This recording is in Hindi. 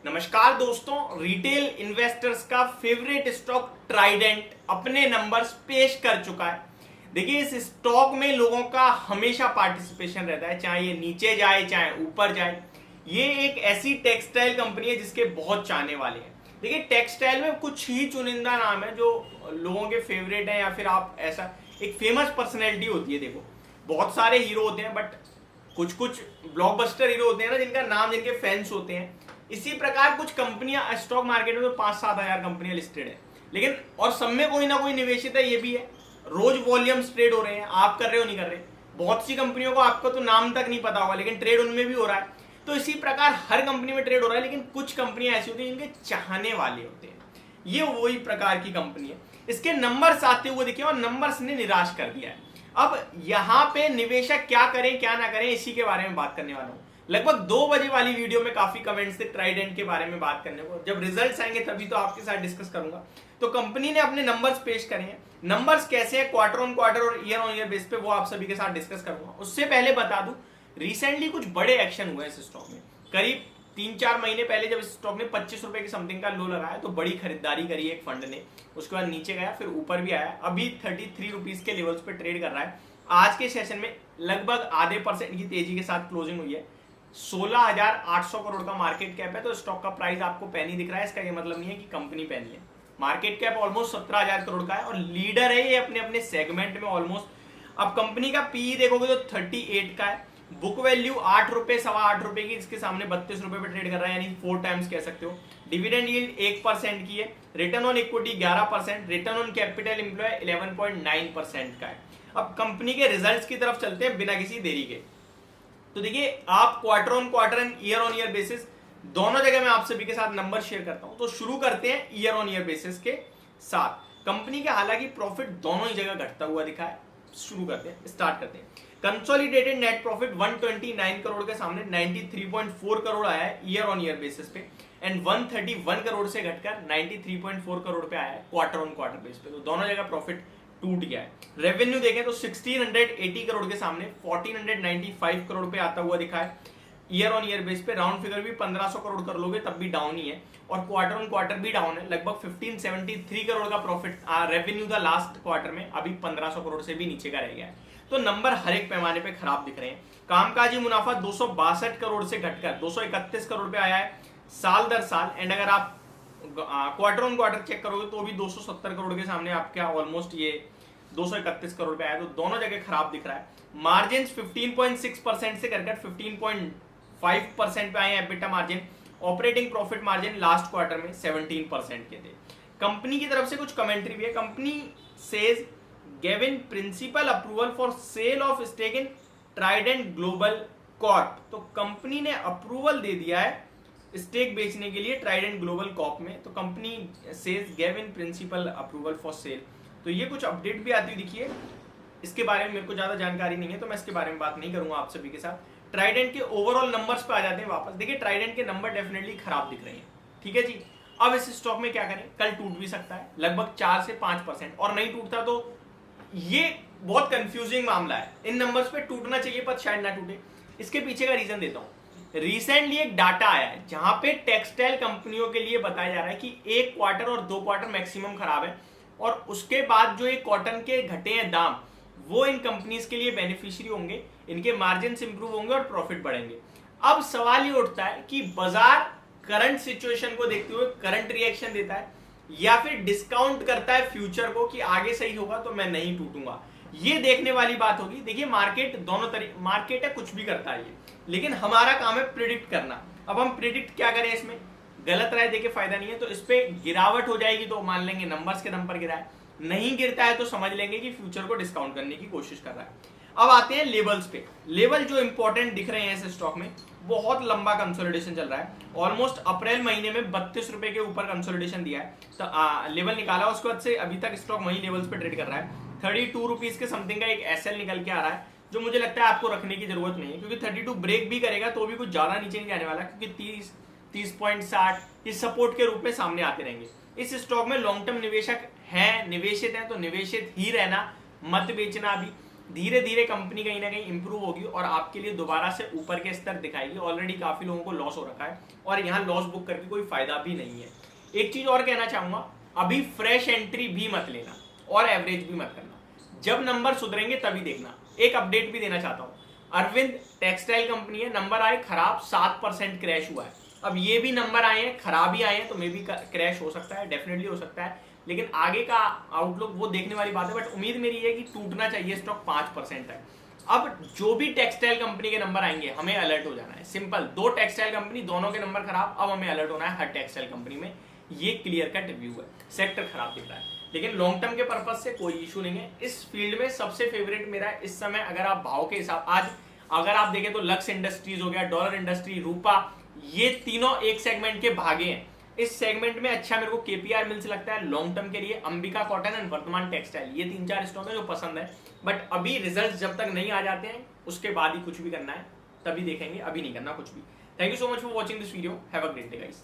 नमस्कार दोस्तों, रिटेल इन्वेस्टर्स का फेवरेट स्टॉक ट्राइडेंट अपने नंबर्स पेश कर चुका है। देखिए, इस स्टॉक में लोगों का हमेशा पार्टिसिपेशन रहता है, चाहे ये नीचे जाए चाहे ऊपर जाए। ये एक ऐसी टेक्सटाइल कंपनी है जिसके बहुत चाहने वाले हैं। देखिए, टेक्सटाइल में कुछ ही चुनिंदा नाम है जो लोगों के फेवरेट है, या फिर आप ऐसा एक फेमस पर्सनैलिटी होती है। देखो, बहुत सारे हीरो होते हैं, बट कुछ कुछ ब्लॉकबस्टर हीरो होते हैं ना, जिनका नाम, जिनके फैंस होते हैं। इसी प्रकार कुछ कंपनियां स्टॉक मार्केट में तो 5-7 हजार कंपनियां लिस्टेड है, लेकिन और सब में कोई ना कोई निवेशित है, ये भी है। रोज वॉल्यूम्स ट्रेड हो रहे हैं, आप कर रहे हो नहीं कर रहे। बहुत सी कंपनियों को आपको तो नाम तक नहीं पता होगा, लेकिन ट्रेड उनमें भी हो रहा है। तो इसी प्रकार हर कंपनी में ट्रेड हो रहा है, लेकिन कुछ कंपनियां ऐसी होती हैं जिनके चाहने वाले होते हैं। ये वही प्रकार की कंपनी है। इसके नंबर्स आते हुए देखिए, और नंबर्स ने निराश कर दिया है। अब यहाँ पे निवेशक क्या करें क्या ना करें, इसी के बारे में बात करने वाला हूँ। लगभग 2 बजे वाली वीडियो में काफी कमेंट्स थे ट्राइडेंट के बारे में बात करने को। जब रिजल्ट्स आएंगे तभी तो आपके साथ डिस्कस करूंगा। तो कंपनी ने अपने नंबर्स पेश करे हैं। नंबर्स कैसे हैं, क्वार्टर ऑन क्वार्टर और ईयर ऑन ईयर बेस पे, वो आप सभी के साथ डिस्कस करूंगा। उससे पहले बता दूं, रिसेंटली कुछ बड़े एक्शन हुए इस स्टॉक में। करीब 3-4 महीने पहले जब स्टॉक ने 25 रुपए की समथिंग का लो लगाया, तो बड़ी खरीदारी करी एक फंड ने। उसके बाद नीचे गया, फिर ऊपर भी आया। अभी 33 रुपीज के लेवल्स पे ट्रेड कर रहा है। आज के सेशन में लगभग आधे % की तेजी के साथ क्लोजिंग हुई है। 16,800 करोड़ का मार्केट कैप है। तो स्टॉक का प्राइस आपको पैनी दिख रहा है, इसका ये मतलब नहीं है कि कंपनी पैनी है। मार्केट कैप ऑलमोस्ट 17,000 करोड़ का है और लीडर है ये अपने अपने सेगमेंट में ऑलमोस्ट। अब कंपनी का पीई देखोगे तो 38 का है। बुक वैल्यू 8 रुपए, 8.25 रुपए की, इसके सामने 32 रुपए पे ट्रेड कर रहा है, यानी 4 टाइम्स कह सकते हो। डिविडेंड यील्ड 1% की है। Return on equity 11%, return on capital employ 11.9% का है। अब कंपनी के रिजल्ट्स की तरफ चलते हैं बिना किसी देरी के। तो देखिए, आप quarter on quarter and year on year basis दोनों जगह मैं आप सभी के साथ नंबर शेयर करता हूं। तो शुरू करते हैं ईयर ऑन ईयर बेसिस के साथ। कंपनी के हालांकि प्रॉफिट दोनों ही जगह घटता हुआ दिखा है। शुरू करते हैं, स्टार्ट करते हैं। कंसोलिडेटेड नेट प्रॉफिट 129 करोड़ के सामने 93.4 करोड़ आया है ईयर ऑन ईयर बेसिस पे, एंड 131 करोड़ से घटकर 93.4 करोड़ पे आया है क्वार्टर ऑन क्वार्टर बेस पे। तो दोनों जगह प्रॉफिट टूट गया है। रेवेन्यू देखें तो 1680 करोड़ के सामने 1495 करोड़ पे आता हुआ दिखा है ईयर ऑन ईयर बेस पे। राउंड फिगर भी 1500 करोड़ कर लोगे तब भी डाउन ही है, और क्वार्टर ऑन क्वार्टर भी डाउन है। लगभग 1573 करोड़ का प्रॉफिट रेवेन्यू था लास्ट क्वार्टर में, अभी 1500 करोड़ से भी नीचे का रह गया है। तो नंबर हर एक पैमाने पे खराब दिख रहे हैं। कामकाजी मुनाफा 262 करोड़ से घटकर 231 करोड़ पे आया है साल दर साल, एंड अगर आप क्वार्टर ऑन क्वार्टर चेक करोगे तो भी 270 करोड़ के सामने आपका ऑलमोस्ट ये 231 करोड़ पे आया। तो दोनों जगह खराब दिख रहा है। मार्जिन 15.6% से करकर 15.5% पे आए हैं EBITDA margin. Operating profit margin last quarter में 17% के थे। कंपनी की तरफ से कुछ कमेंट्री भी है। Company says given principle approval for sale of stake in Trident Global Corp. तो कंपनी ने अप्रूवल दे दिया है स्टेक बेचने के लिए ट्राइडेंट ग्लोबल कॉर्प में। तो company says given principle approval for cell. तो ये कुछ अपडेट भी आती हुई दिखी है। इसके बारे में मेरे को ज्यादा जानकारी नहीं है, तो मैं इसके बारे में बात नहीं करूंगा आप सभी के साथ। ट्राइडेंट के ओवरऑल नंबर्स पे आ जाते हैं वापस। देखिए, ट्राइडेंट के नंबर डेफिनेटली खराब दिख रहे हैं, ठीक है जी। अब इस स्टॉक में क्या करें, कल टूट भी सकता है लगभग 4 से 5%, और नहीं टूटता तो ये बहुत कंफ्यूजिंग मामला है। इन नंबर्स पे टूटना चाहिए पर शायद ना टूटे। इसके पीछे का रीजन देता हूं। रिसेंटली एक डाटा आया है जहां पे टेक्सटाइल कंपनियों के लिए बताया जा रहा है कि 1 क्वार्टर और 2 क्वार्टर मैक्सिमम खराब है, और उसके बाद जो ये कॉटन के घटे हैं दाम, वो इन कंपनीज के लिए बेनिफिशियरी होंगे, इनके मार्जिन इंप्रूव होंगे और प्रॉफिट बढ़ेंगे। अब सवाल ये उठता है कि बाजार करंट सिचुएशन को देखते हुए करंट रिएक्शन देता है, या फिर डिस्काउंट करता है फ्यूचर को कि आगे सही होगा तो मैं नहीं टूटूंगा। ये देखने वाली बात होगी। देखिए, मार्केट दोनों तरीके, मार्केट है कुछ भी करता है ये, लेकिन हमारा काम है प्रिडिक्ट करना। अब हम प्रिडिक्ट क्या करें, इसमें गलत राय देके फायदा नहीं है। तो इस पे गिरावट हो जाएगी तो मान लेंगे नंबर्स के दम पर गिरा है, नहीं गिरता है तो समझ लेंगे कि फ्यूचर को डिस्काउंट करने की कोशिश कर रहा है। अब आते हैं लेवल्स पे। लेवल जो इंपॉर्टेंट दिख रहे हैं इस स्टॉक में, बहुत लंबा कंसोलिडेशन चल रहा है। ऑलमोस्ट अप्रैल महीने में 32 रुपए के ऊपर कंसोलिडेशन दिया है, तो लेवल निकाला। उसके बाद से अभी तक स्टॉक वही लेवल्स पे ट्रेड कर रहा है। 32 रुपीज के समथिंग का एक एसएल निकल के आ रहा है, जो मुझे लगता है आपको रखने की जरूरत नहीं है, क्योंकि 32 ब्रेक भी करेगा तो भी कुछ ज्यादा नीचे नहीं जाने वाला, क्योंकि 30.60 इस सपोर्ट के रूप में सामने आते रहेंगे। इस स्टॉक में लॉन्ग टर्म निवेशक है, निवेशित है, तो निवेशित ही रहना, मत बेचना। अभी धीरे धीरे कंपनी कहीं ना कहीं इंप्रूव होगी और आपके लिए दोबारा से ऊपर के स्तर दिखाएगी। ऑलरेडी काफी लोगों को लॉस हो रखा है और यहाँ लॉस बुक करके कोई फायदा भी नहीं है। एक चीज और कहना चाहूंगा, अभी फ्रेश एंट्री भी मत लेना और एवरेज भी मत करना, जब नंबर सुधरेंगे तभी देखना। एक अपडेट भी देना चाहता हूँ, अरविंद टेक्सटाइल कंपनी है, नंबर आए खराब, 7% क्रैश हुआ है। अब ये भी नंबर आए हैं, खराब ही आए हैं, तो मे भी क्रैश हो सकता है, डेफिनेटली हो सकता है, लेकिन आगे का आउटलुक वो देखने वाली बात है। बट उम्मीद मेरी है कि टूटना चाहिए स्टॉक 5% है। अब जो भी टेक्सटाइल कंपनी के नंबर आएंगे हमें अलर्ट हो जाना है, सिंपल। 2 टेक्सटाइल कंपनी, दोनों के नंबर खराब, अब हमें अलर्ट होना है हर टेक्सटाइल कंपनी में। ये क्लियर कट व्यू है, सेक्टर खराब दिख रहा है, लेकिन लॉन्ग टर्म के पर्पज से कोई इशू नहीं है। इस फील्ड में सबसे फेवरेट मेरा इस समय, अगर आप भाव के हिसाब, आज अगर आप देखें तो लक्स इंडस्ट्रीज हो गया, डॉलर इंडस्ट्री, रूपा, ये तीनों एक सेगमेंट के भागे हैं। इस सेगमेंट में अच्छा मेरे को केपीआर मिल्स लगता है लॉन्ग टर्म के लिए, अंबिका कॉटन एंड वर्तमान टेक्सटाइल, ये 3-4 स्टॉक है जो पसंद है। बट अभी रिजल्ट जब तक नहीं आ जाते हैं उसके बाद ही कुछ भी करना है, तभी देखेंगे, अभी नहीं करना कुछ भी। Thank you so much for watching this video, have a great day guys.